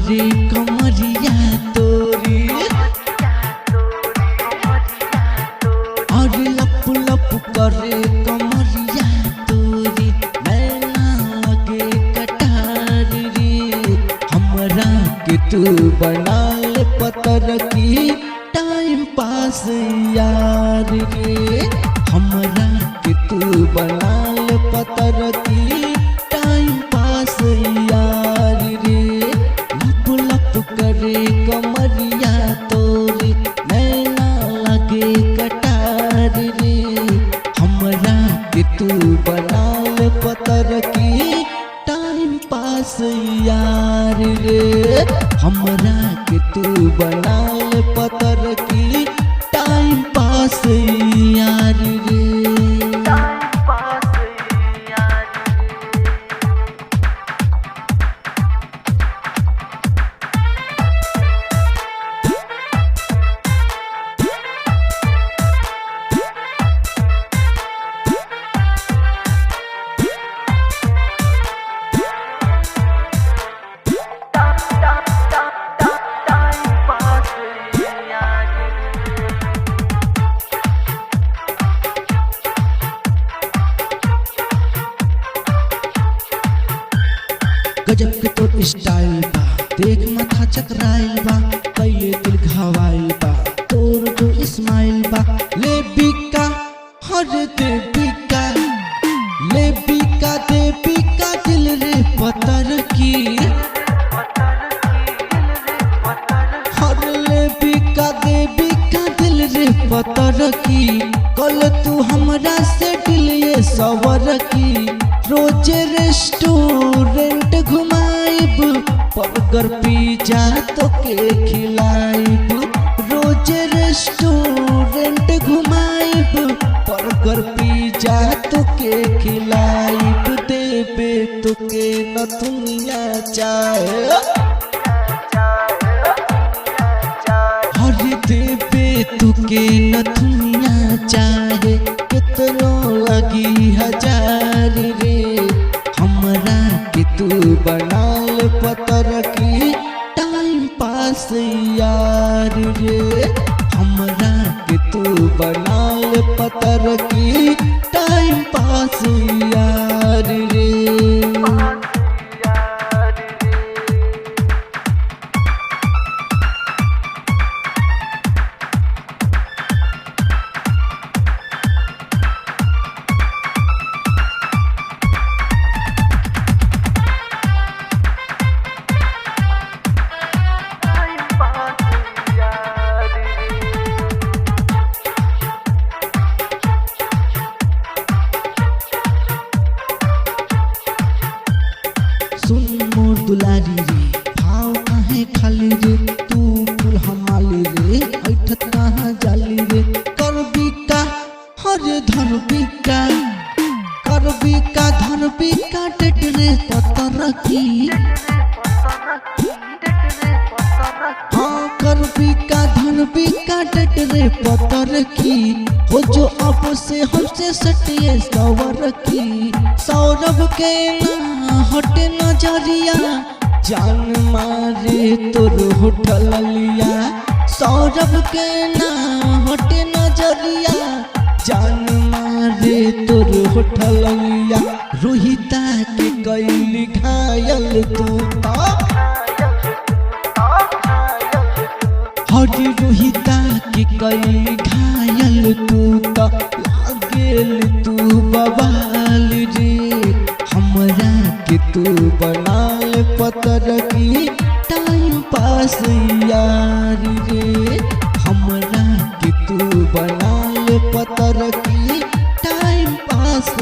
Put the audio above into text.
करे कमरिया तोरी और लप लप करे कमरिया तोरी नैना लगे कटार रे हमरा के तू बना ले पतर की टाइम पास यार रे हमरा के तू बना ले पतर की टाइम पास यार रे लप लप करे कमरिया तोरी नैना लगे कटार रे हमरा के तू बना ले पतर की टाइम पास यार रे हमरा के तू बना ले पतर की टाइम पास यार रे। गजब के तोर स्टाइल बा देख माथा चकराइल बा पहले दिल घावाइल बा तोर जो स्माइल बा ले बिका हर दे बिका ले बिका दे बिका दिल रे पतर की हर ले बिका दे बिका दिल रे पतर की कल तू हमरा से दिल ये सवर की रोज रेस्टोरेंट घुमाइब बर्गर पिज्जा तो के खिलाइब रोज रेस्टोरेंट घुमाइब बर्गर पिज्जा तो के खिलाइब देबे तो के न दुनिया चाहे हर देबे तो के न दुनिया चाहे कितनो लगी हजार रे हमरा के तू बना ले पतर की टाइम पास यार रे हमरा के तू बना ले पतर की टाइम पास यार रे। सुन मोर दुलारी रे भाव काहे खाली रे तू फूल हमाली रे ऐठत कहाँ जाली रे करबी का हर धरबी का टेट रे पतर की हाँ करबी का धरबी का टेट रे पतर की हो जो अब से हमसे सटिए सवर की सौरभ के ना हटे नजरिया जान मारे तोर होठल लिया सौरभ के ना हटे नजरिया जान मारे तोर होठल लिया रोहिता के कैली घायल तू हरी रोहिता के कैली घायल तू लागेल तू बवाल रे हमरा के तू बना ले पतर की टाइम पास यार रे हमरा के तू बना ले पतर की टाइम पास